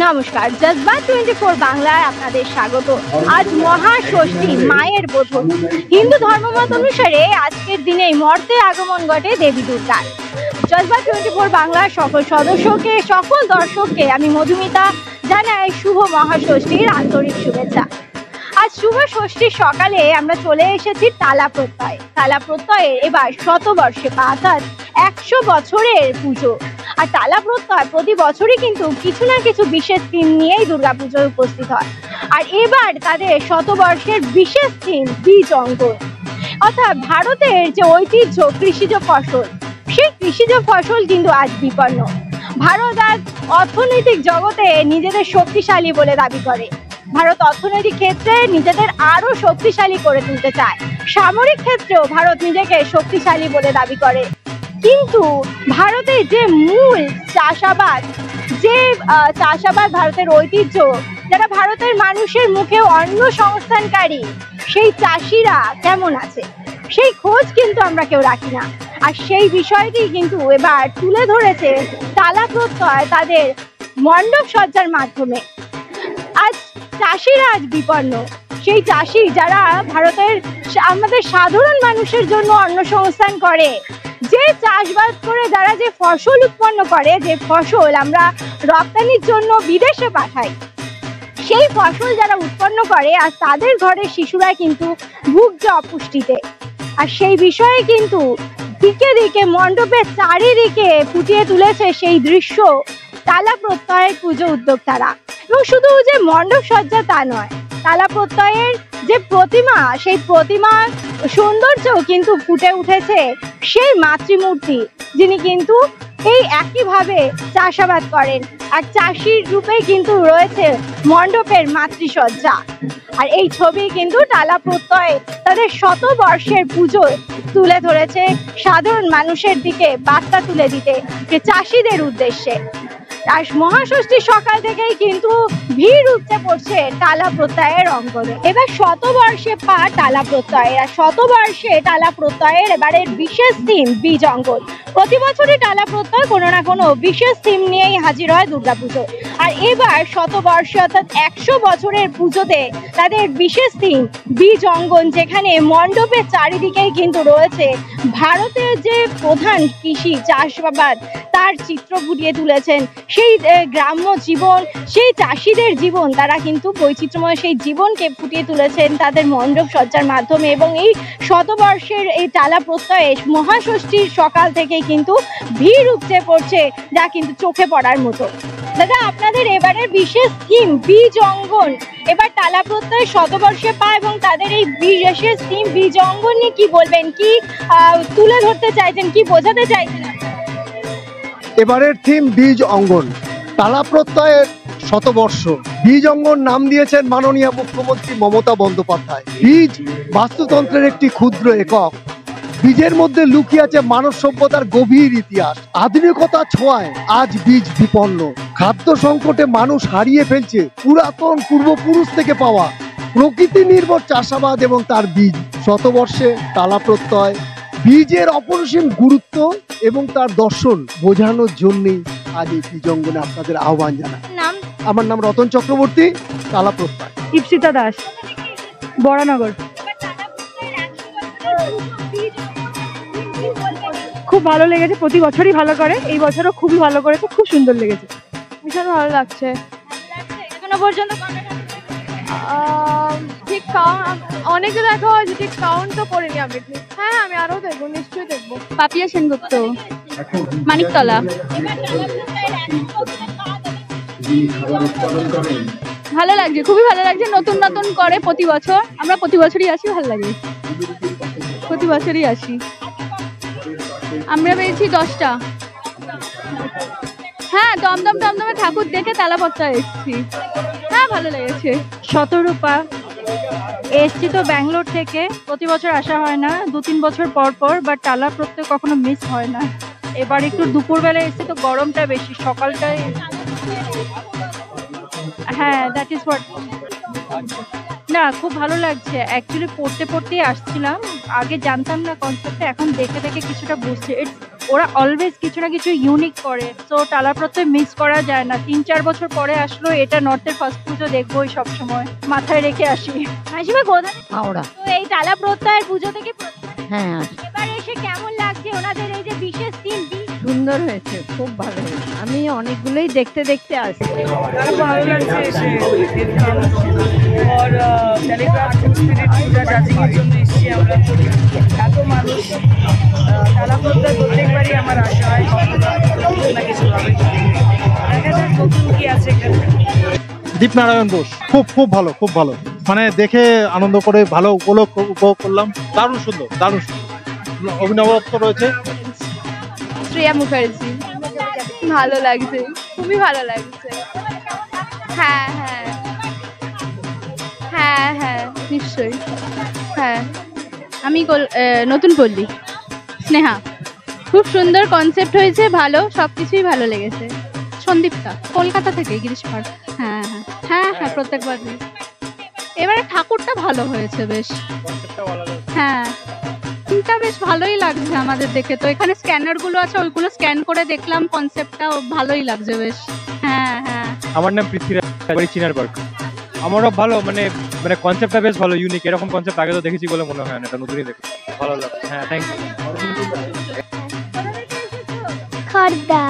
নমস্কার, জজবাত 24 বাংলায় আপনাদের স্বাগত। আজ মহাষষ্ঠী, মায়ের বোধন। হিন্দু ধর্মমত অনুসারে আজকের দিনেই মর্তে আগমন ঘটে দেবী দুর্গার। জজবাত 24 বাংলার সকল সদস্যকে, সকল দর্শককে আমি মধুমিতা জানাই শুভ মহাষষ্ঠীর আন্তরিক শুভেচ্ছা। আজ শুভ ষষ্ঠীর সকালে আমরা চলে এসেছি তালা প্রত্যয়। তালা প্রত্যয়ে এবার শতবর্ষে পা, অর্থাৎ 100 বছরের পুজো। আর তালা প্রত্যয় প্রতি বছরই কিন্তু কিছু না কিছু বিশেষ থিম নিয়েই দুর্গাপুজোয় উপস্থিত হয়। আর এবার তাদের শতবর্ষের বিশেষ থিম বীজ অঙ্কন, অর্থাৎ ভারতের যে ঐতিহ্য কৃষিজ ফসল, সেই কৃষিজ ফসল কিন্তু আজ বিপন্ন। ভারত আজ অর্থনৈতিক জগতে নিজেদের শক্তিশালী বলে দাবি করে। ভারত অর্থনৈতিক ক্ষেত্রে নিজেদের আরো শক্তিশালী করে তুলতে চায়। সামরিক ক্ষেত্রেও ভারত নিজেকে শক্তিশালী বলে দাবি করে। কিন্তু ভারতের যে মূল চাষাবাদ, ভারতের ঐতিহ্য, যারা ভারতের মানুষের মুখে অন্ন সংস্থানকারী, সেই চাষিরা কেমন আছে সেই খোঁজ কিন্তু আমরা কেউ রাখি না। আর সেই বিষয়টি কিন্তু এবার তুলে ধরেছে তালা প্রত্যয় তাদের মণ্ডপ সজ্জার মাধ্যমে। আজ চাষিরা আজ বিপন্ন, সেই চাষি যারা ভারতের আমাদের সাধারণ মানুষের জন্য অন্ন সংস্থান করে, যে চাষবাস করে যারা যে ফসল উৎপন্ন করে, যে ফসল আমরা রপ্তানির জন্য বিদেশে পাঠাই, সেই ফসল যারা উৎপন্ন করে আর তাদের ঘরের শিশুরা কিন্তু ভুগছে অপুষ্টিতে। আর সেই বিষয়ে কিন্তু দিকে দিকে মণ্ডপের চারিদিকে ফুটিয়ে তুলেছে সেই দৃশ্য তালা প্রত্যয়ের পুজো উদ্যোক্তারা। এবং শুধু যে মণ্ডপ সজ্জা তা নয়, তালা প্রত্যয়ের যে প্রতিমা, সেই প্রতিমার সৌন্দর্যও কিন্তু ফুটে উঠেছে সেই মাতৃমূর্তি, যিনি কিন্তু এই একইভাবে চাষাবাদ করেন। আর চাষির রূপেই কিন্তু রয়েছে মণ্ডপের মাতৃসজ্জা। আর এই ছবি কিন্তু টালা প্রত্যয়ে তাদের শতবর্ষের পুজো তুলে ধরেছে, সাধারণ মানুষের দিকে বার্তা তুলে দিতে, যে চাষিদের উদ্দেশ্যে। আর মহাষষ্ঠীর সকাল থেকেই কিন্তু ভিড় উপচে পড়ছে টালা প্রত্যয়ের অঙ্গনে। এবার শতবর্ষে পা টালা প্রত্যয়ের, আর শতবর্ষে টালা প্রত্যয়ের এবারের বিশেষ থিম বীজ অঙ্কন। প্রতি বছরই টালা প্রত্যয় কোনো না কোনো বিশেষ থিম নিয়েই হাজির হয় দুর্গাপুজো। আর এবার শতবর্ষে অর্থাৎ 100 বছরের পুজোতে তাদের বিশেষ থিম বীজ অঙ্কন, যেখানে মণ্ডপের চারিদিকেই কিন্তু রয়েছে ভারতের যে প্রধান কৃষি চাষাবাদ তার চিত্র ফুটিয়ে তুলেছেন। সেই গ্রাম্য জীবন, সেই চাষিদের জীবন, তারা কিন্তু বৈচিত্র্যময় সেই জীবনকে ফুটিয়ে তুলেছেন তাদের মণ্ডপ সজ্জার মাধ্যমে। এবং এই শতবর্ষের এই টালা প্রত্যয়ে মহাষষ্ঠীর সকাল থেকেই কিন্তু ভিড় উপচে পড়ছে, যা কিন্তু চোখে পড়ার মতো। দাদা, আপনাদের এবারের বিশেষ থিম বীজ অঙ্কন, এবার টালা প্রত্যয় শতবর্ষে পা এবং তাদের এই বিশেষ থিম বীজ অঙ্কন নিয়ে কি বলবেন, কি তুলে ধরতে চাইছেন, কি বোঝাতে চাইছেন? এবারের থিম বীজ অঙ্গন, তালা প্রত্যয়ের শতবর্ষ। বীজ অঙ্গন নাম দিয়েছেন মাননীয় মুখ্যমন্ত্রী মমতা বন্দ্যোপাধ্যায়। বীজ বাস্তুতন্ত্রের একটি ক্ষুদ্র একক। বীজের মধ্যে লুকিয়ে আছে মানব সভ্যতার গভীর ইতিহাস। আধুনিকতা ছোঁয়ায় আজ বীজ বিপন্ন। খাদ্য সংকটে মানুষ হারিয়ে ফেলছে পুরাতন পূর্বপুরুষ থেকে পাওয়া প্রকৃতি নির্ভর চাষাবাদ এবং তার বীজ। শতবর্ষে টালা প্রত্যয় বীজের অপরিসীম গুরুত্ব এবং তার দর্শন বোঝানোর জন্যই আজ এই বীজ অঙ্গনে আপনাদের আহ্বান জানাই। আমার নাম রতন চক্রবর্তী, টালা প্রত্যয়। ইপসিতা দাস, বরানগর। খুব ভালো লেগেছে, প্রতি বছরই ভালো করে, এই বছরও খুবই ভালো করেছে, খুব সুন্দর লেগেছে, ভীষণ ভালো লাগছে। এখনো পর্যন্ত ঠিক অনেকে দেখা হয়েছে, ঠিক কাউন্ট তো করিনি আমি। হ্যাঁ, আমি আরো দেখবো, নিশ্চয়ই দেখবো। পাপিয়া সেনগুপ্ত, মানিকতলা। ভালো লাগছে, খুবই ভালো লাগছে। নতুন নতুন করে প্রতি বছর, আমরা প্রতি বছরই আসি, ভালো লাগে, প্রতি বছরই আসি। আমরা পেয়েছি 10টা। হ্যাঁ, দমদমে ঠাকুর দেখে তালা প্রত্যয় এসেছি। হ্যাঁ, ভালো লেগেছে। শতরূপা, এসছি তো ব্যাঙ্গালোর থেকে। প্রতি বছর আসা হয় না, 2-3 বছর পর পর, বাট টালা প্রত্যয় কখনো মিস হয় না। এবার একটু দুপুরবেলা এসছি তো গরমটা বেশি, সকালটাই। হ্যাঁ, দ্যাট ইজ হোয়াট। না, খুব ভালো লাগছে। অ্যাকচুয়ালি পড়তেই আসছিলাম, আগে জানতাম না কনসেপ্টটা, এখন দেখে দেখে কিছুটা বুঝছি। ইটস ওরা অলওয়েজ কিছু না কিছু ইউনিক করে, তো টালা প্রত্যয় মিস করা যায় না। 3-4 বছর পরে আসলো এটা নর্থের ফার্স্ট পুজো দেখবোই সব সময়, মাথায় রেখে আসি। মাসিমা কোথায়? হাওড়া। তো এই টালা প্রত্যয়ের পুজো থেকে হ্যাঁ, এবার এসে কেমন লাগছে ওনাদের এই যে বিশেষ দিন? সুন্দর হয়েছে, খুব ভালো হয়েছে। আমি অনেকগুলোই দেখতে দেখতে আসছি। খুব ভালো লাগছে এসে দেখলাম। और টেলিগ্রাফ স্পিরিট পূজা জাজিংয়ের জন্য এসেছি আমরা। এত মানুষ, টালা প্রত্যয় প্রত্যেকবারই আমার আশা হয় কিছু না কিছু হবে। দেখা যাক নতুন কি আছে এখানে। দীপনারায়ণ বোস খুব খুব ভালো, খুব ভালো, মানে দেখে আনন্দ করে ভালো উপভোগ করলাম। দারুণ সুন্দর, দারুণ সুন্দর, অভিনবত্ব রয়েছে। শ্রেয়া মুখার্জি, ভালো লাগছে, খুবই ভালো লাগছে। হ্যাঁ হ্যাঁ হ্যাঁ হ্যাঁ নিশ্চয়ই। হ্যাঁ, আমি নতুন পল্লী, স্নেহা। খুব সুন্দর কনসেপ্ট হয়েছে, ভালো, সবকিছুই ভালো লেগেছে। সন্দীপ্তা, কলকাতা থেকে, গিরিশ পার্ক। হ্যাঁ হ্যাঁ হ্যাঁ হ্যাঁ প্রত্যেকবার। এবারে ঠাকুরটা ভালো হয়েছে বেশ। হ্যাঁ, এটা বেশ ভালোই লাগছে আমাদের দেখে। তো এখানে স্ক্যানার গুলো আছে, ওইগুলো স্ক্যান করে দেখলাম, কনসেপ্টটা ভালোই লাগছে বেশ। হ্যাঁ হ্যাঁ। আমার নাম পৃথ্বীরাজ, বাড়ি চিনার পার্ক। আমারও ভালো, মানে কনসেপ্টটা বেশ ভালো, ইউনিক। এরকম কনসেপ্ট আগে তো দেখেছি বলে মনে হয় না, এটা নতুনই দেখি, ভালো লাগছে। হ্যাঁ, থ্যাংক ইউ। খর্দা।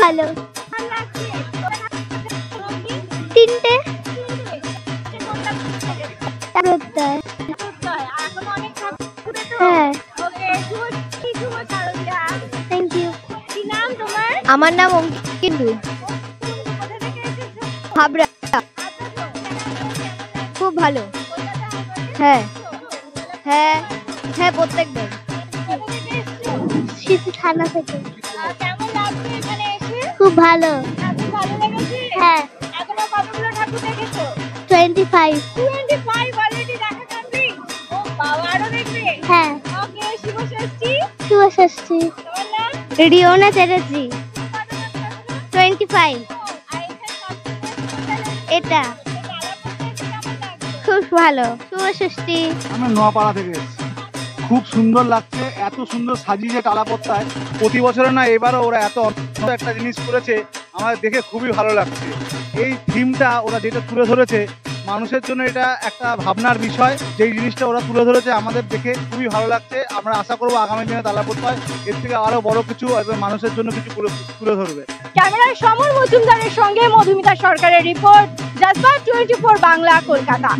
ভালো তিনটে হ্যাঁ। Thank you. কি নাম তোমার? আমার নাম অঙ্কিন্দু। হাবড়া। খুব ভালো। হ্যাঁ হ্যাঁ হ্যাঁ প্রত্যেকবার। শিশু থানা থেকে। কেমন লাগছে এখানে এসে? খুব ভালো। ভালো লেগেছে? হ্যাঁ। এখনো কতগুলো ঠাকুর দেখেছো? 25 অলরেডি দেখা কমপ্লিট? ও বাবা, আরো দেখবে? হ্যাঁ। ওকে, শুভ ষষ্ঠী। শুভ ষষ্ঠী। তোমার নাম? রিওনা চ্যাটার্জি। 25। এটা খুব ভালো। শুভ ষষ্ঠী। আমরা নোয়াপাড়া থেকে এসেছি, খুব সুন্দর লাগছে। এত সুন্দর সাজিয়েছে টালা প্রত্যয়, প্রতি বছরে না, এবারও ওরা এত অন্য একটা জিনিস করেছে, আমাদের দেখে খুবই ভালো লাগছে। এই থিমটা ওরা যেটা তুলে ধরেছে মানুষের জন্য, এটা একটা ভাবনার বিষয়। যেই জিনিসটা ওরা তুলে ধরেছে আমাদের দেখে খুবই ভালো লাগছে। আমরা আশা করবো আগামী দিনে টালা প্রত্যয় এর থেকে আরো বড় কিছু মানুষের জন্য কিছু তুলে ধরবে। ক্যামেরায় সমর মজুমদারের সঙ্গে মধুমিতা সরকারের রিপোর্ট, জজবাত 24 বাংলা, কলকাতা।